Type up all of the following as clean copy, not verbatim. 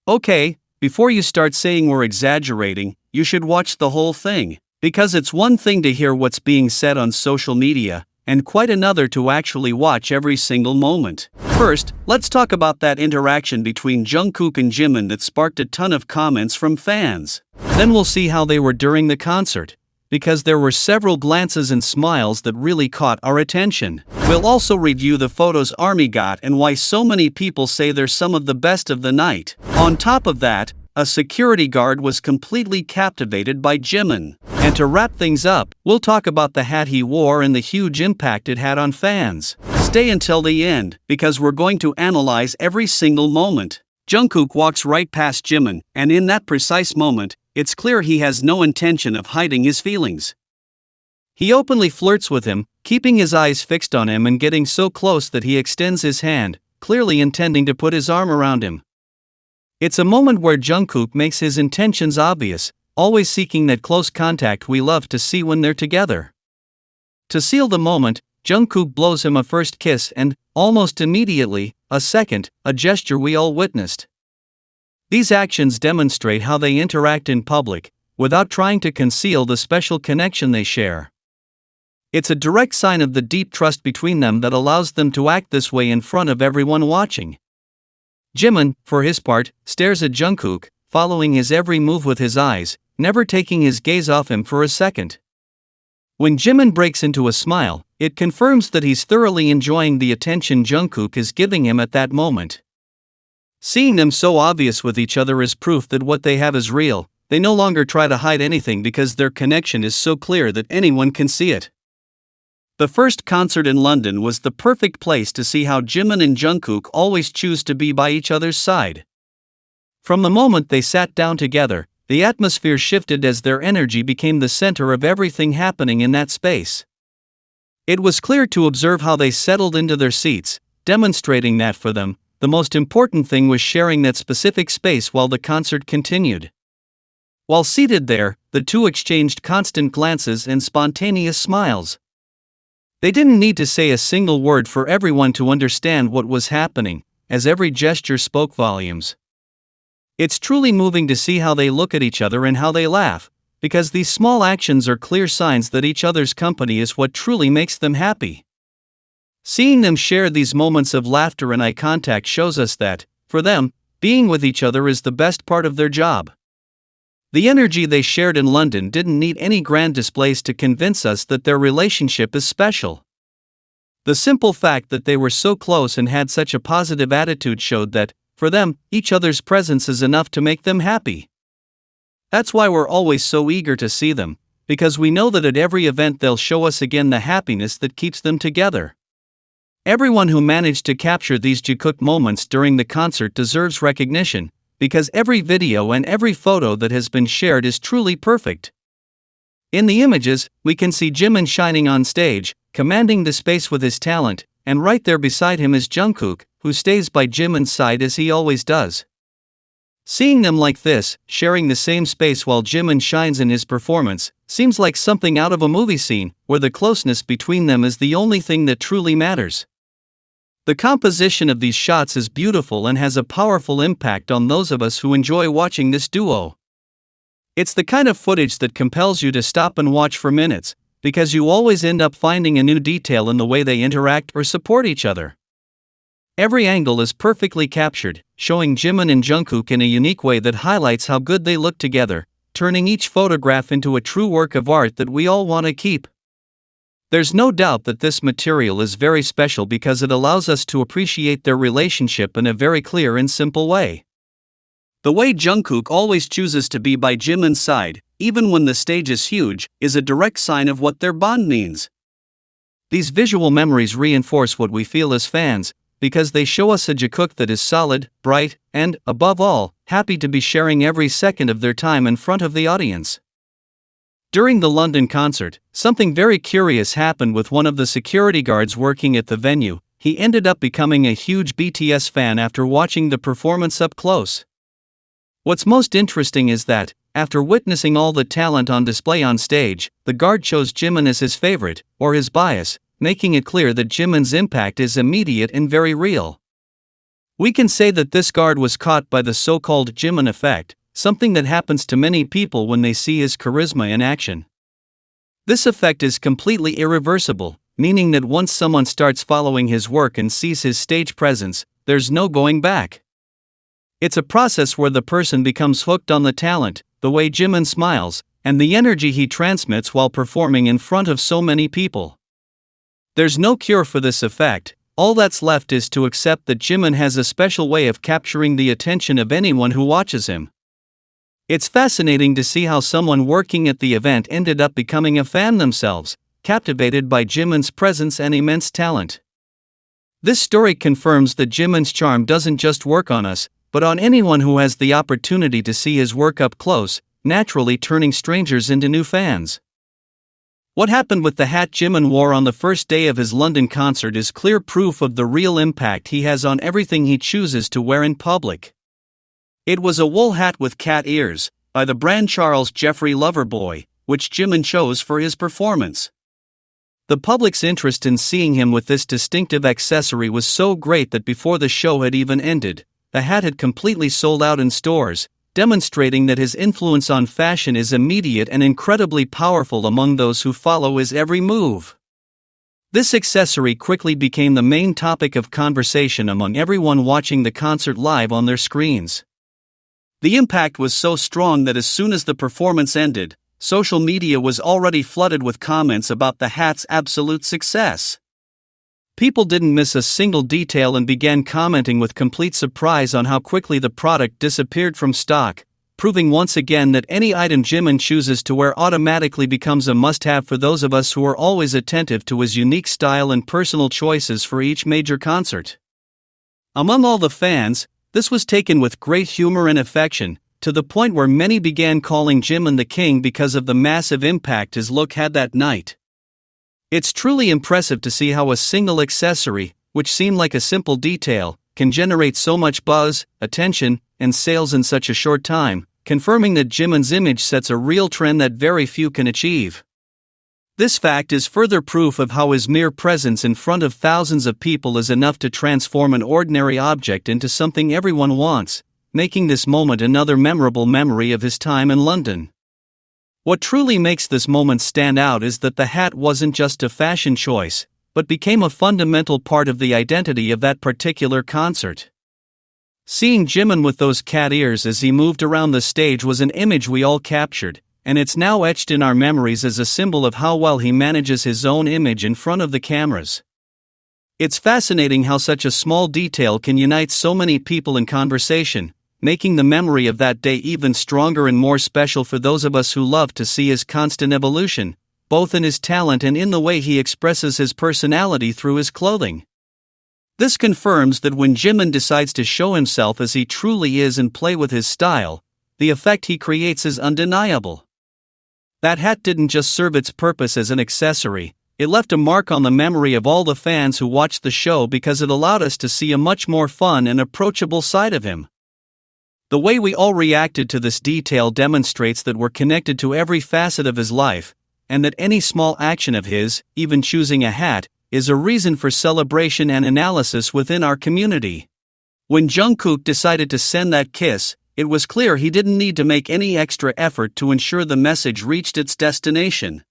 Okay, before you start saying we're exaggerating, you should watch the whole thing. Because it's one thing to hear what's being said on social media, and quite another to actually watch every single moment. First, let's talk about that interaction between Jungkook and Jimin that sparked a ton of comments from fans. Then we'll see how they were during the concert, because there were several glances and smiles that really caught our attention. We'll also review the photos ARMY got and why so many people say they're some of the best of the night. On top of that, a security guard was completely captivated by Jimin. And to wrap things up, we'll talk about the hat he wore and the huge impact it had on fans. Stay until the end, because we're going to analyze every single moment. Jungkook walks right past Jimin, and in that precise moment, it's clear he has no intention of hiding his feelings. He openly flirts with him, keeping his eyes fixed on him and getting so close that he extends his hand, clearly intending to put his arm around him. It's a moment where Jungkook makes his intentions obvious, always seeking that close contact we love to see when they're together. To seal the moment, Jungkook blows him a first kiss and, almost immediately, a second, a gesture we all witnessed. These actions demonstrate how they interact in public, without trying to conceal the special connection they share. It's a direct sign of the deep trust between them that allows them to act this way in front of everyone watching. Jimin, for his part, stares at Jungkook, following his every move with his eyes, never taking his gaze off him for a second. When Jimin breaks into a smile, it confirms that he's thoroughly enjoying the attention Jungkook is giving him at that moment. Seeing them so obvious with each other is proof that what they have is real. They no longer try to hide anything because their connection is so clear that anyone can see it. The first concert in London was the perfect place to see how Jimin and Jungkook always choose to be by each other's side. From the moment they sat down together, the atmosphere shifted as their energy became the center of everything happening in that space. It was clear to observe how they settled into their seats, demonstrating that for them, the most important thing was sharing that specific space while the concert continued. While seated there, the two exchanged constant glances and spontaneous smiles. They didn't need to say a single word for everyone to understand what was happening, as every gesture spoke volumes. It's truly moving to see how they look at each other and how they laugh, because these small actions are clear signs that each other's company is what truly makes them happy. Seeing them share these moments of laughter and eye contact shows us that, for them, being with each other is the best part of their job. The energy they shared in London didn't need any grand displays to convince us that their relationship is special. The simple fact that they were so close and had such a positive attitude showed that, for them, each other's presence is enough to make them happy. That's why we're always so eager to see them, because we know that at every event they'll show us again the happiness that keeps them together. Everyone who managed to capture these Jikook moments during the concert deserves recognition, because every video and every photo that has been shared is truly perfect. In the images, we can see Jimin shining on stage, commanding the space with his talent, and right there beside him is Jungkook, who stays by Jimin's side as he always does. Seeing them like this, sharing the same space while Jimin shines in his performance, seems like something out of a movie scene, where the closeness between them is the only thing that truly matters. The composition of these shots is beautiful and has a powerful impact on those of us who enjoy watching this duo. It's the kind of footage that compels you to stop and watch for minutes, because you always end up finding a new detail in the way they interact or support each other. Every angle is perfectly captured, showing Jimin and Jungkook in a unique way that highlights how good they look together, turning each photograph into a true work of art that we all want to keep. There's no doubt that this material is very special because it allows us to appreciate their relationship in a very clear and simple way. The way Jungkook always chooses to be by Jimin's side, even when the stage is huge, is a direct sign of what their bond means. These visual memories reinforce what we feel as fans, because they show us a Jikook that is solid, bright, and, above all, happy to be sharing every second of their time in front of the audience. During the London concert, something very curious happened with one of the security guards working at the venue. He ended up becoming a huge BTS fan after watching the performance up close. What's most interesting is that, after witnessing all the talent on display on stage, the guard chose Jimin as his favorite, or his bias, making it clear that Jimin's impact is immediate and very real. We can say that this guard was caught by the so-called Jimin effect, something that happens to many people when they see his charisma in action. This effect is completely irreversible, meaning that once someone starts following his work and sees his stage presence, there's no going back. It's a process where the person becomes hooked on the talent, the way Jimin smiles, and the energy he transmits while performing in front of so many people. There's no cure for this effect. All that's left is to accept that Jimin has a special way of capturing the attention of anyone who watches him. It's fascinating to see how someone working at the event ended up becoming a fan themselves, captivated by Jimin's presence and immense talent. This story confirms that Jimin's charm doesn't just work on us, but on anyone who has the opportunity to see his work up close, naturally turning strangers into new fans. What happened with the hat Jimin wore on the first day of his London concert is clear proof of the real impact he has on everything he chooses to wear in public. It was a wool hat with cat ears, by the brand Charles Jeffrey Loverboy, which Jimin chose for his performance. The public's interest in seeing him with this distinctive accessory was so great that before the show had even ended, the hat had completely sold out in stores, demonstrating that his influence on fashion is immediate and incredibly powerful among those who follow his every move. This accessory quickly became the main topic of conversation among everyone watching the concert live on their screens. The impact was so strong that as soon as the performance ended, social media was already flooded with comments about the hat's absolute success. People didn't miss a single detail and began commenting with complete surprise on how quickly the product disappeared from stock, proving once again that any item Jimin chooses to wear automatically becomes a must-have for those of us who are always attentive to his unique style and personal choices for each major concert. Among all the fans, this was taken with great humor and affection, to the point where many began calling Jimin the king because of the massive impact his look had that night. It's truly impressive to see how a single accessory, which seemed like a simple detail, can generate so much buzz, attention, and sales in such a short time, confirming that Jimin's image sets a real trend that very few can achieve. This fact is further proof of how his mere presence in front of thousands of people is enough to transform an ordinary object into something everyone wants, making this moment another memorable memory of his time in London. What truly makes this moment stand out is that the hat wasn't just a fashion choice, but became a fundamental part of the identity of that particular concert. Seeing Jimin with those cat ears as he moved around the stage was an image we all captured, and it's now etched in our memories as a symbol of how well he manages his own image in front of the cameras. It's fascinating how such a small detail can unite so many people in conversation, making the memory of that day even stronger and more special for those of us who love to see his constant evolution, both in his talent and in the way he expresses his personality through his clothing. This confirms that when Jimin decides to show himself as he truly is and play with his style, the effect he creates is undeniable. That hat didn't just serve its purpose as an accessory, it left a mark on the memory of all the fans who watched the show because it allowed us to see a much more fun and approachable side of him. The way we all reacted to this detail demonstrates that we're connected to every facet of his life, and that any small action of his, even choosing a hat, is a reason for celebration and analysis within our community. When Jungkook decided to send that kiss, it was clear he didn't need to make any extra effort to ensure the message reached its destination.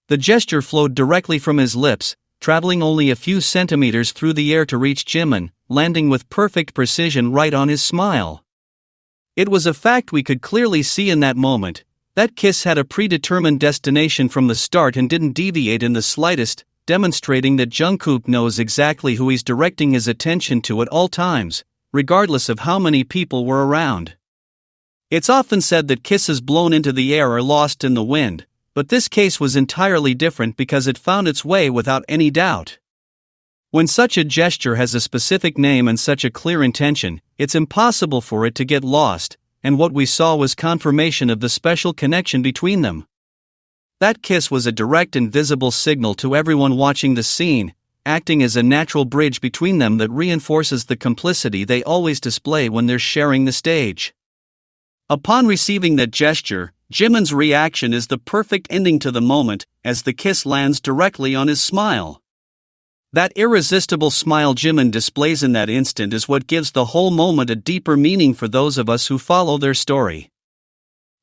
The gesture flowed directly from his lips, traveling only a few centimeters through the air to reach Jimin, landing with perfect precision right on his smile. It was a fact we could clearly see in that moment. That kiss had a predetermined destination from the start and didn't deviate in the slightest, demonstrating that Jungkook knows exactly who he's directing his attention to at all times, regardless of how many people were around. It's often said that kisses blown into the air are lost in the wind, but this case was entirely different because it found its way without any doubt. When such a gesture has a specific name and such a clear intention, it's impossible for it to get lost, and what we saw was confirmation of the special connection between them. That kiss was a direct and visible signal to everyone watching the scene, acting as a natural bridge between them that reinforces the complicity they always display when they're sharing the stage. Upon receiving that gesture, Jimin's reaction is the perfect ending to the moment, as the kiss lands directly on his smile. That irresistible smile Jimin displays in that instant is what gives the whole moment a deeper meaning for those of us who follow their story.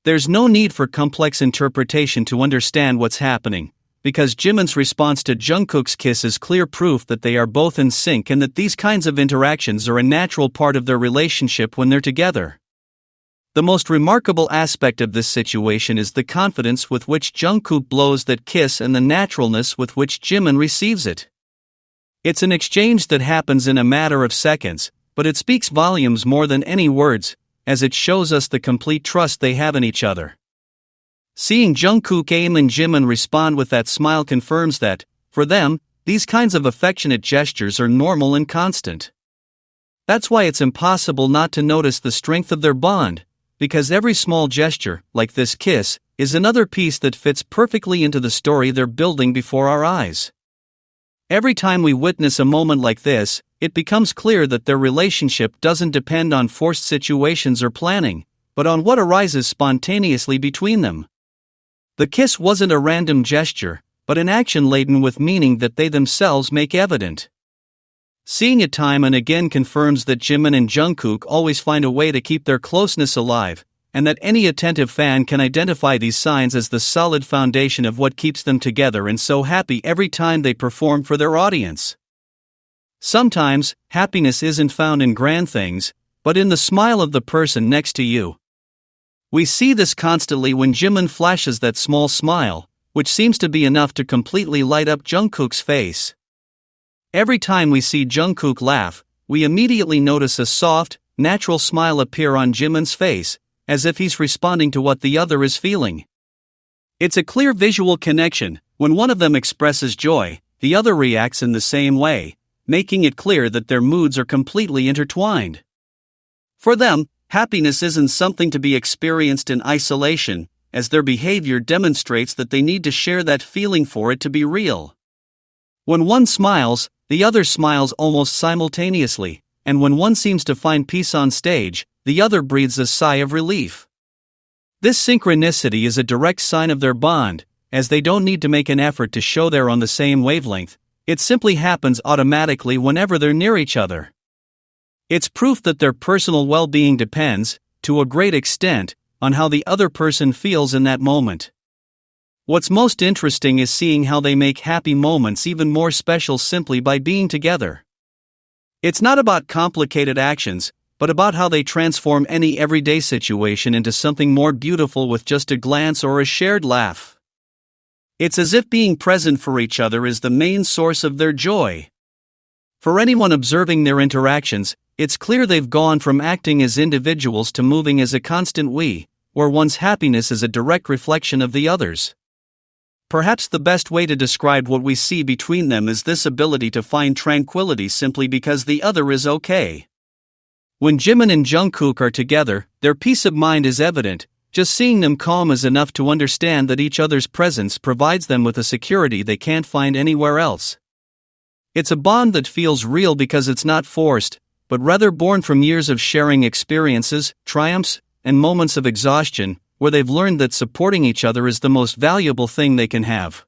There's no need for complex interpretation to understand what's happening, because Jimin's response to Jungkook's kiss is clear proof that they are both in sync and that these kinds of interactions are a natural part of their relationship when they're together. The most remarkable aspect of this situation is the confidence with which Jungkook blows that kiss and the naturalness with which Jimin receives it. It's an exchange that happens in a matter of seconds, but it speaks volumes more than any words, as it shows us the complete trust they have in each other. Seeing Jungkook and Jimin respond with that smile confirms that, for them, these kinds of affectionate gestures are normal and constant. That's why it's impossible not to notice the strength of their bond, because every small gesture, like this kiss, is another piece that fits perfectly into the story they're building before our eyes. Every time we witness a moment like this, it becomes clear that their relationship doesn't depend on forced situations or planning, but on what arises spontaneously between them. The kiss wasn't a random gesture, but an action laden with meaning that they themselves make evident. Seeing it time and again confirms that Jimin and Jungkook always find a way to keep their closeness alive, and that any attentive fan can identify these signs as the solid foundation of what keeps them together and so happy every time they perform for their audience. Sometimes, happiness isn't found in grand things, but in the smile of the person next to you. We see this constantly when Jimin flashes that small smile, which seems to be enough to completely light up Jungkook's face. Every time we see Jungkook laugh, we immediately notice a soft, natural smile appear on Jimin's face, as if he's responding to what the other is feeling. It's a clear visual connection. When one of them expresses joy, the other reacts in the same way, making it clear that their moods are completely intertwined. For them, happiness isn't something to be experienced in isolation, as their behavior demonstrates that they need to share that feeling for it to be real. When one smiles, the other smiles almost simultaneously, and when one seems to find peace on stage, the other breathes a sigh of relief. This synchronicity is a direct sign of their bond, as they don't need to make an effort to show they're on the same wavelength. It simply happens automatically whenever they're near each other. It's proof that their personal well-being depends, to a great extent, on how the other person feels in that moment. What's most interesting is seeing how they make happy moments even more special simply by being together. It's not about complicated actions, but about how they transform any everyday situation into something more beautiful with just a glance or a shared laugh. It's as if being present for each other is the main source of their joy. For anyone observing their interactions, it's clear they've gone from acting as individuals to moving as a constant we, where one's happiness is a direct reflection of the other's. Perhaps the best way to describe what we see between them is this ability to find tranquility simply because the other is okay. When Jimin and Jungkook are together, their peace of mind is evident. Just seeing them calm is enough to understand that each other's presence provides them with a security they can't find anywhere else. It's a bond that feels real because it's not forced, but rather born from years of sharing experiences, triumphs, and moments of exhaustion, where they've learned that supporting each other is the most valuable thing they can have.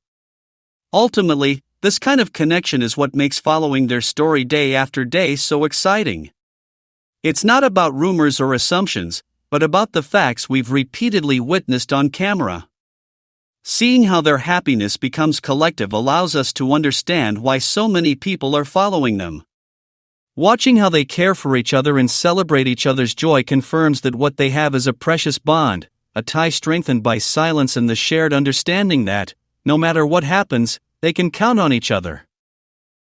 Ultimately, this kind of connection is what makes following their story day after day so exciting. It's not about rumors or assumptions, but about the facts we've repeatedly witnessed on camera. Seeing how their happiness becomes collective allows us to understand why so many people are following them. Watching how they care for each other and celebrate each other's joy confirms that what they have is a precious bond, a tie strengthened by silence and the shared understanding that, no matter what happens, they can count on each other.